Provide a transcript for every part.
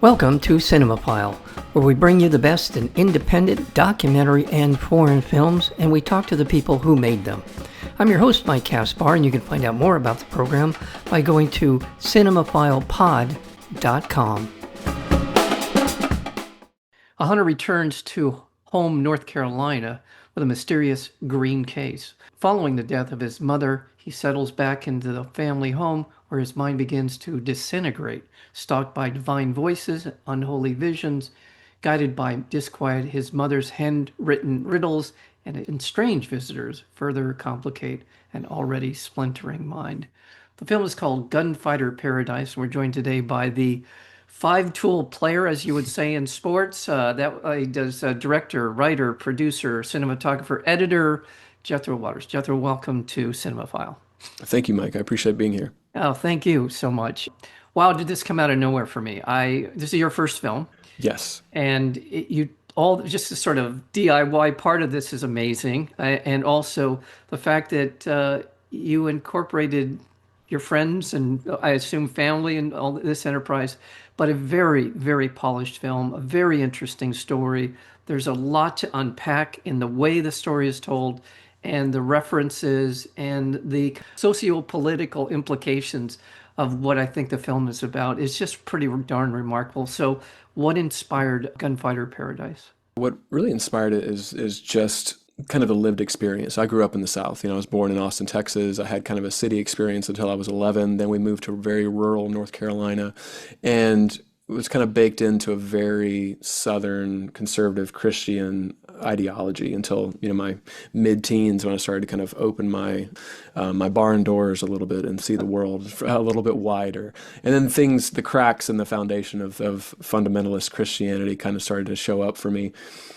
Welcome to Cinemophile, where we bring you the best in independent, documentary, and foreign films, and we talk to the people who made them. I'm your host, Mike Caspar, and you can find out more about the program by going to cinemophilepod.com. A hunter returns to home, North Carolina, with a mysterious green case. Following the death of his mother, he settles back into the family home where his mind begins to disintegrate, stalked by divine voices, unholy visions, guided by disquiet, his mother's handwritten riddles, and strange visitors further complicate an already splintering mind. The film is called Gunfighter Paradise, and we're joined today by the five-tool player, as you would say in sports. He does director, writer, producer, cinematographer, editor, Jethro Waters. Jethro, welcome to Cinemophile. Thank you, Mike. I appreciate being here. Oh, thank you so much. Wow, did this come out of nowhere for me? This is your first film, Yes. and just the sort of DIY part of this is amazing, and also the fact that you incorporated your friends and I assume family and all this enterprise, but a very, very polished film, a very interesting story. There's a lot to unpack in the way the story is told and the references and the socio-political implications of what I think the film is about. It's just pretty darn remarkable. So what inspired Gunfighter Paradise? What really inspired it is just kind of a lived experience. I grew up in the South. I was born in Austin, Texas. I had kind of a city experience until I was 11. Then we moved to very rural North Carolina, and it was kind of baked into a very Southern conservative Christian ideology until my mid-teens, when I started to kind of open my barn doors a little bit and see the world a little bit wider. And then the cracks in the foundation of fundamentalist Christianity kind of started to show up for me.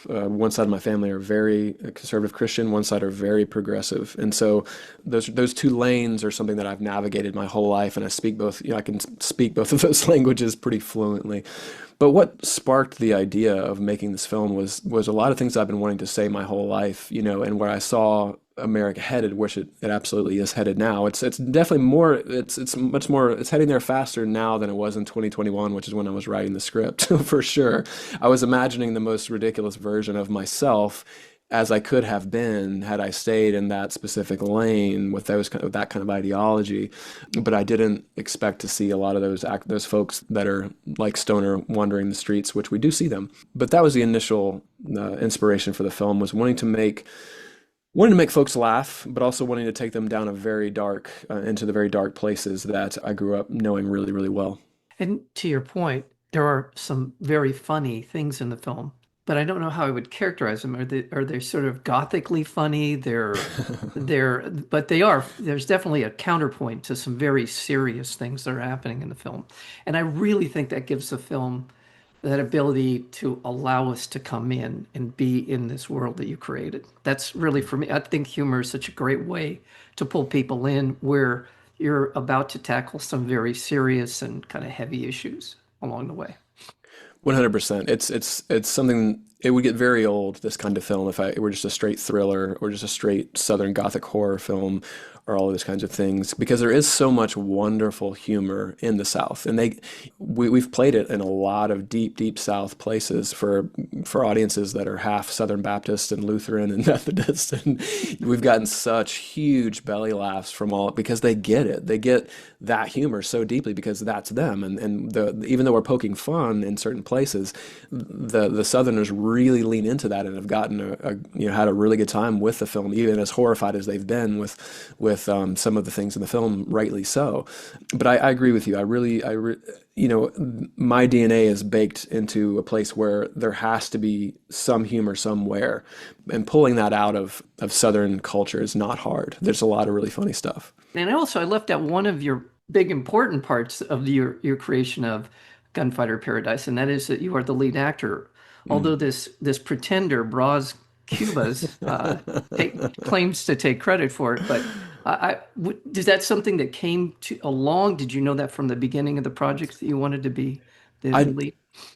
One side of my family are very conservative Christian, one side are very progressive, and so those two lanes are something that I've navigated my whole life, and I speak both. I can speak both of those languages pretty fluently. But what sparked the idea of making this film was a lot of things I've been wanting to say my whole life, and where I saw America headed, which it absolutely is headed now. It's definitely more, it's much more, it's heading there faster now than it was in 2021, which is when I was writing the script, for sure. I was imagining the most ridiculous version of myself as I could have been had I stayed in that specific lane with that kind of ideology. But I didn't expect to see a lot of those folks that are like Stoner wandering the streets, which we do see them. But that was the initial inspiration for the film, was wanting to make folks laugh, but also wanting to take them down a very dark, into the very dark places that I grew up knowing really, really well. And to your point, there are some very funny things in the film, but I don't know how I would characterize them. Are they sort of gothically funny? But they are. There's definitely a counterpoint to some very serious things that are happening in the film, and I really think that gives the film that ability to allow us to come in and be in this world that you created. That's really, for me, I think humor is such a great way to pull people in where you're about to tackle some very serious and kind of heavy issues along the way. 100%. It's something. It would get very old, this kind of film, if it were just a straight thriller or just a straight Southern Gothic horror film, or all of those kinds of things, because there is so much wonderful humor in the South, and we've played it in a lot of deep South places for audiences that are half Southern Baptist and Lutheran and Methodist, and we've gotten such huge belly laughs from all, because they get it. They get that humor so deeply because that's them, and even though we're poking fun in certain places, the Southerners really lean into that and have gotten had a really good time with the film, even as horrified as they've been with some of the things in the film, rightly so. But I agree with you. My DNA is baked into a place where there has to be some humor somewhere, and pulling that out of Southern culture is not hard. There's a lot of really funny stuff. And I left out one of your big important parts of your creation of Gunfighter Paradise, and that is that you are the lead actor. Although this pretender, Bras Cubas, claims to take credit for it, but is that something that came along? Did you know that from the beginning of the project that you wanted to be the I lead?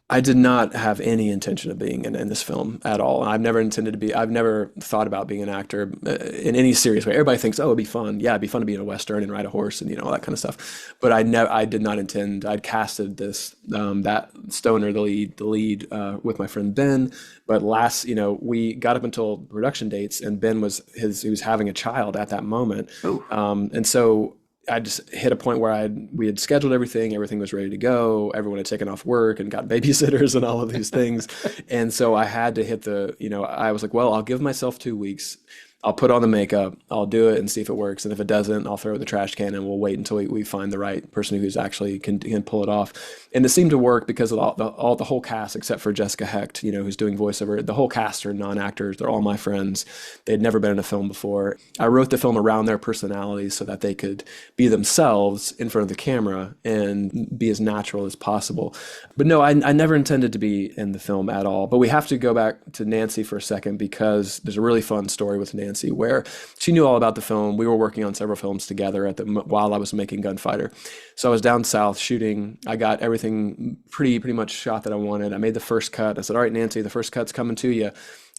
I did not have any intention of being in this film at all. I've never intended to be, I've never thought about being an actor in any serious way. Everybody thinks, oh, it'd be fun. Yeah, it'd be fun to be in a Western and ride a horse and, all that kind of stuff. But I did not intend, I'd casted that Stoner, the lead, with my friend Ben. But we got up until production dates and Ben he was having a child at that moment. Oh, And so I just hit a point where we had scheduled everything was ready to go. Everyone had taken off work and got babysitters and all of these things. And so I had to I was like, well, I'll give myself 2 weeks. I'll put on the makeup, I'll do it and see if it works. And if it doesn't, I'll throw it in the trash can and we'll wait until we find the right person who's actually can pull it off. And it seemed to work because of the whole cast, except for Jessica Hecht, who's doing voiceover. The whole cast are non-actors. They're all my friends. They'd never been in a film before. I wrote the film around their personalities so that they could be themselves in front of the camera and be as natural as possible. But no, I never intended to be in the film at all. But we have to go back to Nancy for a second because there's a really fun story with Nancy where she knew all about the film. We were working on several films together while I was making Gunfighter. So I was down south shooting. I got everything pretty much shot that I wanted. I made the first cut. I said, all right, Nancy, the first cut's coming to you.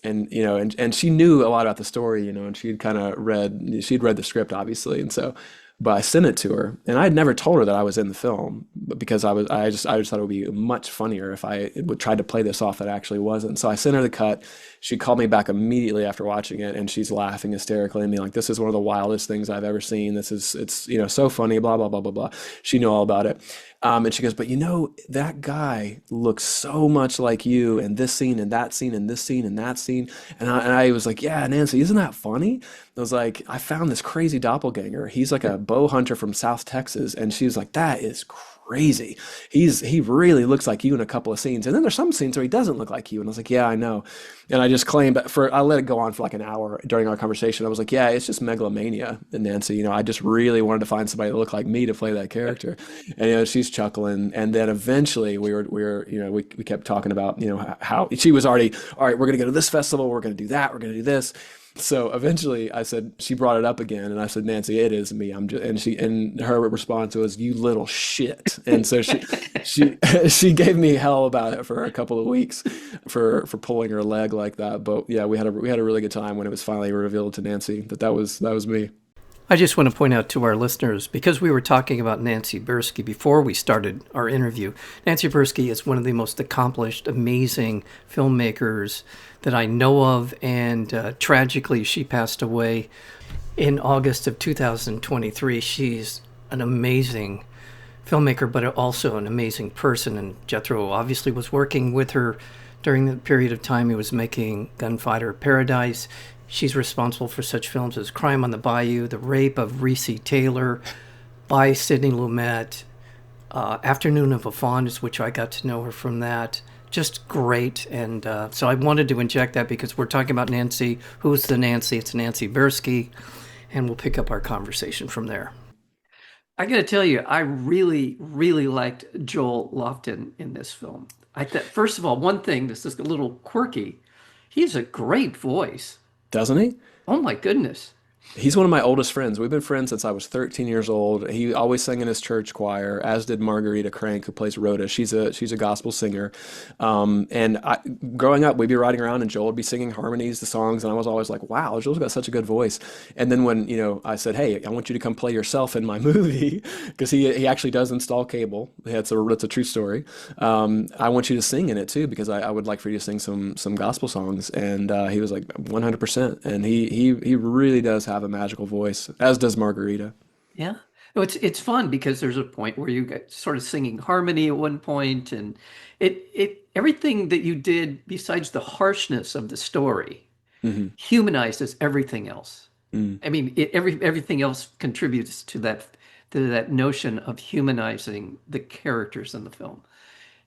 And she knew a lot about the story, and she'd read the script obviously. And so, but I sent it to her and I had never told her that I was in the film, but because I just thought it would be much funnier if I would try to play this off that I actually wasn't. So I sent her the cut. She called me back immediately after watching it and she's laughing hysterically at me like, this is one of the wildest things I've ever seen. It's so funny, blah, blah, blah, blah, blah. She knew all about it. And she goes, but that guy looks so much like you in this scene and that scene and this scene and that scene. And I was like, yeah, Nancy, isn't that funny? I was like, I found this crazy doppelganger. He's like a bow hunter from South Texas. And she was like, that is crazy. He really looks like you in a couple of scenes. And then there's some scenes where he doesn't look like you. And I was like, yeah, I know. And I just claimed I let it go on for like an hour during our conversation. I was like, yeah, it's just megalomania. And Nancy, I just really wanted to find somebody that looked like me to play that character. And, she's chuckling. And then eventually we kept talking about, how she was already, all right, we're going to go to this festival. We're going to do that. We're going to do this. So eventually I said, she brought it up again and I said, Nancy, it is me. And her response was, you little shit. And so she gave me hell about it for a couple of weeks for pulling her leg like that. But yeah, we had a really good time when it was finally revealed to Nancy that was me. I just want to point out to our listeners, because we were talking about Nancy Bursky before we started our interview, Nancy Bursky is one of the most accomplished, amazing filmmakers that I know of, and tragically she passed away in August of 2023. She's an amazing filmmaker, but also an amazing person, and Jethro obviously was working with her during the period of time he was making Gunfighter Paradise. She's responsible for such films as Crime on the Bayou, The Rape of Reese Taylor, by Sidney Lumet, Afternoon of a Fawn, which I got to know her from that. Just great. And so I wanted to inject that because we're talking about Nancy. Who's the Nancy? It's Nancy Bursky. And we'll pick up our conversation from there. I got to tell you, I really, really liked Joel Lofton in this film. I thought, first of all, one thing, this is a little quirky. He has a great voice. Doesn't he? Oh my goodness. He's one of my oldest friends. We've been friends since I was 13 years old. He always sang in his church choir, as did Margarita Crank, who plays Rhoda. She's a gospel singer. Growing up, we'd be riding around and Joel would be singing harmonies, the songs, and I was always like, wow, Joel's got such a good voice. And then when, I said, hey, I want you to come play yourself in my movie, because he actually does install cable. It's a true story. I want you to sing in it too, because I would like for you to sing some gospel songs. And he was like 100%. And he really does have a magical voice, as does Margarita. Yeah. No, it's fun because there's a point where you get sort of singing harmony at one point, and it everything that you did besides the harshness of the story humanizes everything else. I mean, everything else contributes to that notion of humanizing the characters in the film.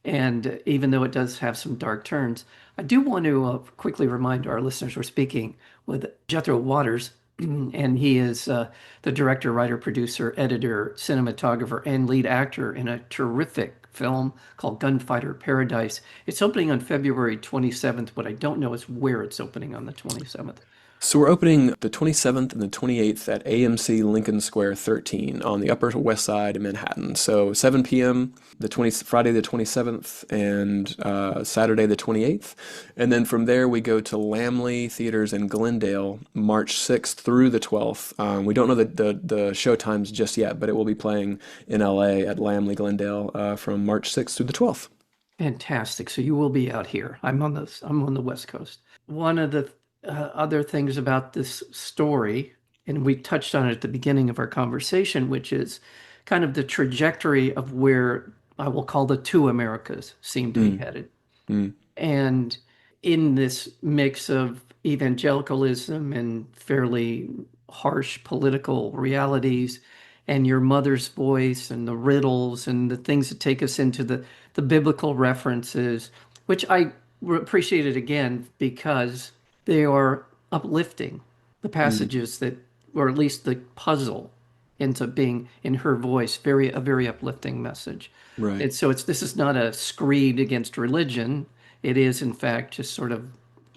And even though it does have some dark turns, I do want to quickly remind our listeners we're speaking with Jethro Waters, and he is the director, writer, producer, editor, cinematographer, and lead actor in a terrific film called Gunfighter Paradise. It's opening on February 27th. What I don't know is where it's opening on the 27th. So we're opening the 27th and the 28th at AMC Lincoln Square 13 on the Upper West Side of Manhattan. So 7 p.m. Friday the 27th and Saturday the 28th. And then from there we go to Lamley Theaters in Glendale, March 6th through the 12th. We don't know the show times just yet, but it will be playing in LA at Lamley Glendale from March 6th through the 12th. Fantastic. So you will be out here. I'm on the West Coast. One of the other things about this story, and we touched on it at the beginning of our conversation, which is kind of the trajectory of where I will call the two Americas seem to be Mm, headed. mm, And in this mix of evangelicalism and fairly harsh political realities, and your mother's voice and the riddles and the things that take us into the biblical references, which I appreciated again because they are uplifting. The mm, passages that, or at least the puzzle, ends up being in her voice a very uplifting message. right. And so this is not a screed against religion. It is, in fact, just sort of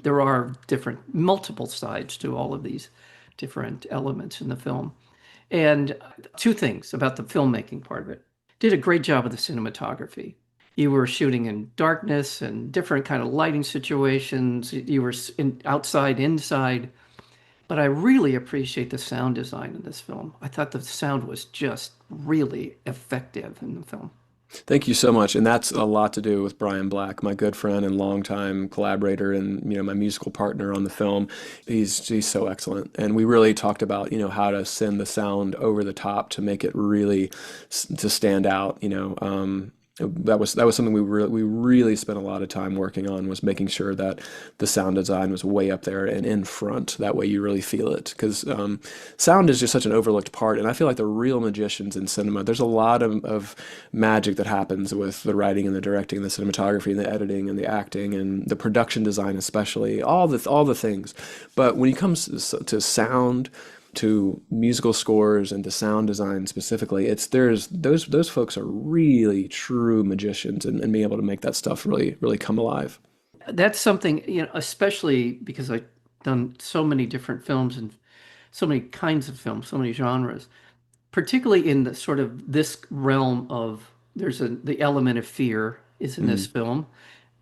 there are different multiple sides to all of these different elements in the film. And two things about the filmmaking part of it. Did a great job of the cinematography. You were shooting in darkness and different kind of lighting situations. You were outside, inside. But I really appreciate the sound design in this film. I thought the sound was just really effective in the film. Thank you so much. And that's a lot to do with Brian Black, my good friend and longtime collaborator and, my musical partner on the film. He's so excellent. And we really talked about, how to send the sound over the top to make it really to stand out. That was something we really spent a lot of time working on, was making sure that the sound design was way up there and in front. That way you really feel it, because sound is just such an overlooked part. And I feel like the real magicians in cinema, there's a lot of magic that happens with the writing and the directing, and the cinematography and the editing and the acting and the production design, especially all the things. But when it comes to sound, to musical scores and to sound design specifically, there's those folks are really true magicians, and being able to make that stuff really really come alive. That's something, especially because I've done so many different films and so many kinds of films, so many genres, particularly in the sort of this realm of the element of fear is in this Mm, film.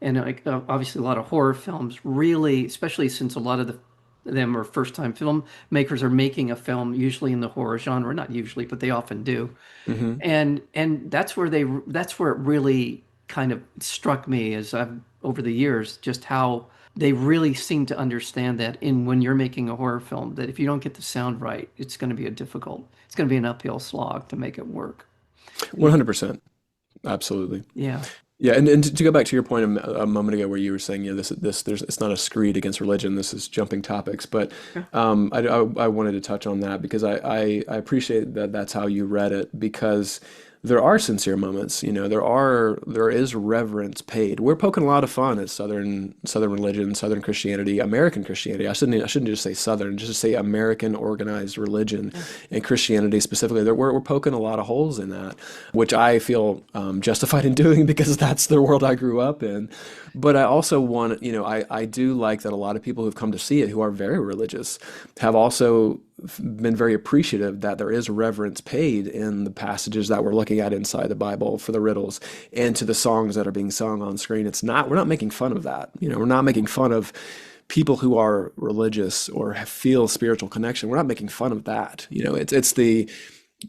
And like, obviously a lot of horror films really, especially since a lot of them are first-time filmmakers are making a film usually in the horror genre, not usually, but they often do. hmm And that's where it really kind of struck me as I've over the years just how they really seem to understand that in when you're making a horror film that if you don't get the sound right, it's going to be an uphill slog to make it work. Yeah. 100%. Absolutely. Yeah. Yeah, and to go back to your point a moment ago, where you were saying, it's not a screed against religion. This is jumping topics, but Yeah. I wanted to touch on that because I appreciate that that's how you read it, because there are sincere moments. There is reverence paid. We're poking a lot of fun at Southern religion, Southern Christianity, American Christianity. I shouldn't just say Southern, just say American organized religion Yeah. and Christianity specifically. We're poking a lot of holes in that, which I feel justified in doing because that's the world I grew up in. But I also want, I do like that a lot of people who've come to see it, who are very religious, have also been very appreciative that there is reverence paid in the passages that we're looking at inside the Bible for the riddles and to the songs that are being sung on screen. We're not making fun of that. We're not making fun of people who are religious or feel spiritual connection. We're not making fun of that. It's the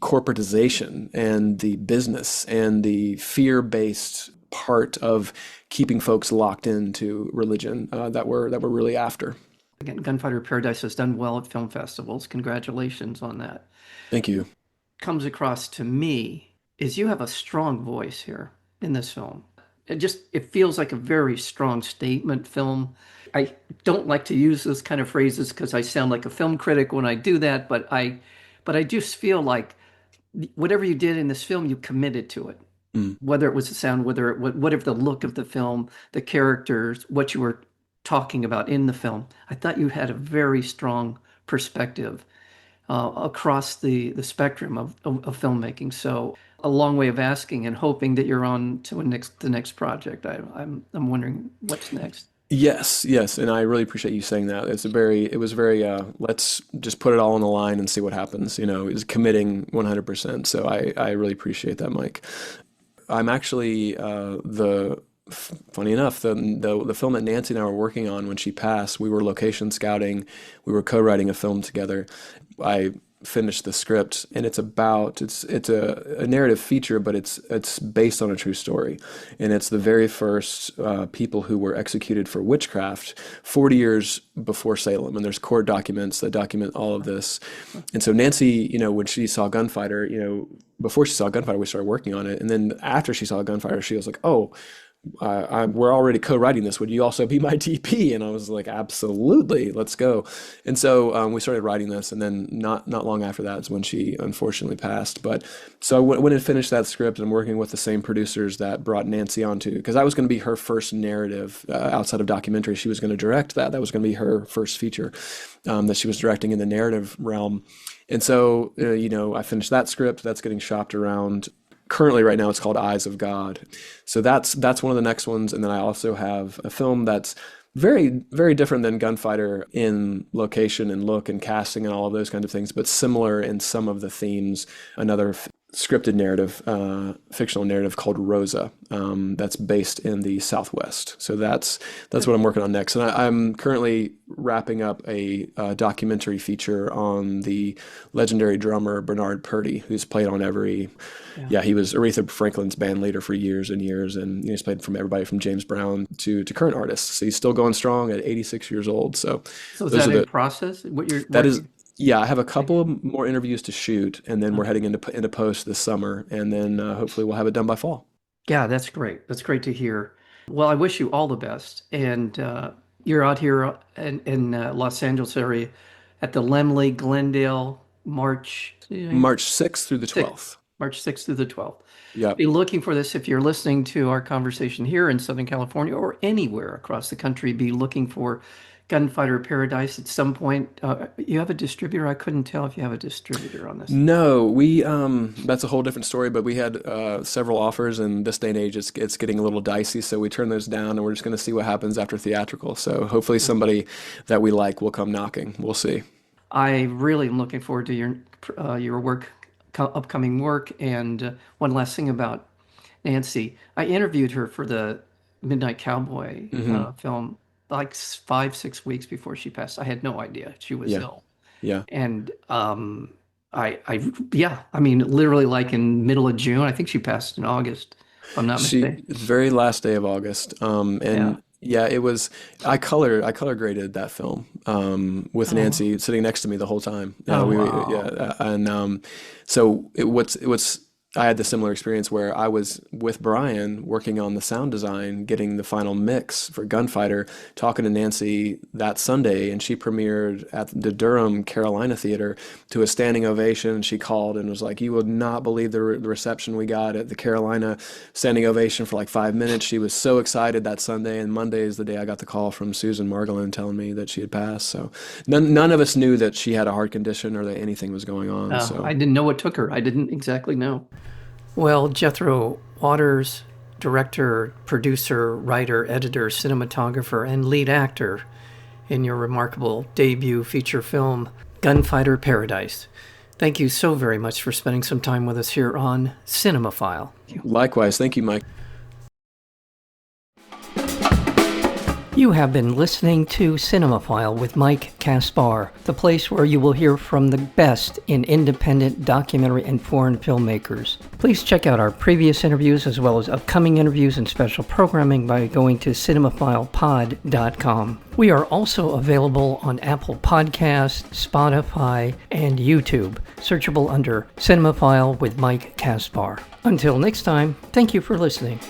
corporatization and the business and the fear-based part of keeping folks locked into religion that we're really after. Again, Gunfighter Paradise has done well at film festivals. Congratulations on that. Thank you. Comes across to me is you have a strong voice here in this film. It feels like a very strong statement film. I don't like to use those kind of phrases because I sound like a film critic when I do that, but I just feel like whatever you did in this film, you committed to it. Mm. Whether it was the sound, whatever the look of the film, the characters, what you were talking about in the film, I thought you had a very strong perspective across the spectrum of filmmaking. So a long way of asking and hoping that you're on to the next project. I'm wondering what's next. Yes, yes, and I really appreciate you saying that. It was very, let's just put it all on the line and see what happens, is committing 100%. So I really appreciate that, Mike. I'm actually, funny enough, the film that Nancy and I were working on when she passed, we were location scouting, we were co-writing a film together. I finished the script, and it's a narrative feature, but it's based on a true story, and it's the very first people who were executed for witchcraft 40 years before Salem, and there's court documents that document all of this. And so Nancy, when she saw Gunfighter, before she saw Gunfighter, we started working on it, and then after she saw Gunfighter, she was like, "Oh, we're already co-writing this. Would you also be my DP?" And I was like, "Absolutely, let's go." And so we started writing this, and then not long after that is when she unfortunately passed. But so when I finished that script, I'm working with the same producers that brought Nancy onto, because that was going to be her first narrative outside of documentary. She was going to direct that. That was going to be her first feature that she was directing in the narrative realm. And so I finished that script. That's getting shopped around. Currently, right now, it's called Eyes of God. So that's one of the next ones. And then I also have a film that's very, very different than Gunfighter in location and look and casting and all of those kinds of things, but similar in some of the themes. Another scripted narrative, fictional narrative called Rosa, that's based in the Southwest. So that's what I'm working on next. And I'm currently wrapping up a documentary feature on the legendary drummer Bernard Purdie, who's played on every. Yeah, he was Aretha Franklin's band leader for years and years, and he's played from everybody from James Brown to current artists. So he's still going strong at 86 years old. So So is those that are in the process? What you're that is working? yeah. I have a couple of more interviews to shoot, and then we're heading into post this summer, and then hopefully we'll have it done by fall. Yeah, that's great. That's great to hear. Well, I wish you all the best. And you're out here in Los Angeles area at the Lemley Glendale March March 6th through the 6th, 12th. March 6th through the 12th. Yep. Be looking for this if you're listening to our conversation here in Southern California or anywhere across the country. Be looking for Gunfighter Paradise at some point. You have a distributor? I couldn't tell if you have a distributor on this. No, we that's a whole different story, but we had several offers, and this day and age it's getting a little dicey, so we turned those down, and we're just going to see what happens after theatrical. So hopefully somebody that we like will come knocking. We'll see. I really am looking forward to your work, upcoming work. And one last thing about Nancy, I interviewed her for the Midnight Cowboy Hmm. film like 5, 6 weeks before she passed. I had no idea she was Yeah, ill, yeah. and yeah, I mean, literally like in middle of June. I think she passed in August, if I'm not mistaken. It's very last day of August. Yeah. And yeah, it was. I color graded that film with Oh, Nancy sitting next to me the whole time. oh Yeah, wow. and so what's I had the similar experience where I was with Brian working on the sound design, getting the final mix for Gunfighter, talking to Nancy that Sunday, and she premiered at the Durham Carolina Theater to a standing ovation. She called and was like, "You would not believe the reception we got at the Carolina." Standing ovation for like 5 minutes. She was so excited that Sunday, and Monday is the day I got the call from Susan Margolin telling me that she had passed. So none of us knew that she had a heart condition or that anything was going on. I So didn't know what took her. I didn't exactly know. Well, Jethro Waters, director, producer, writer, editor, cinematographer, and lead actor in your remarkable debut feature film, Gunfighter Paradise. Thank you so very much for spending some time with us here on Cinemaphile. likewise, thank you, Mike. You have been listening to Cinemaphile with Mike Kaspar, the place where you will hear from the best in independent documentary and foreign filmmakers. Please check out our previous interviews as well as upcoming interviews and special programming by going to cinemaphilepod.com. We are also available on Apple Podcasts, Spotify, and YouTube, searchable under Cinemaphile with Mike Kaspar. Until next time, thank you for listening.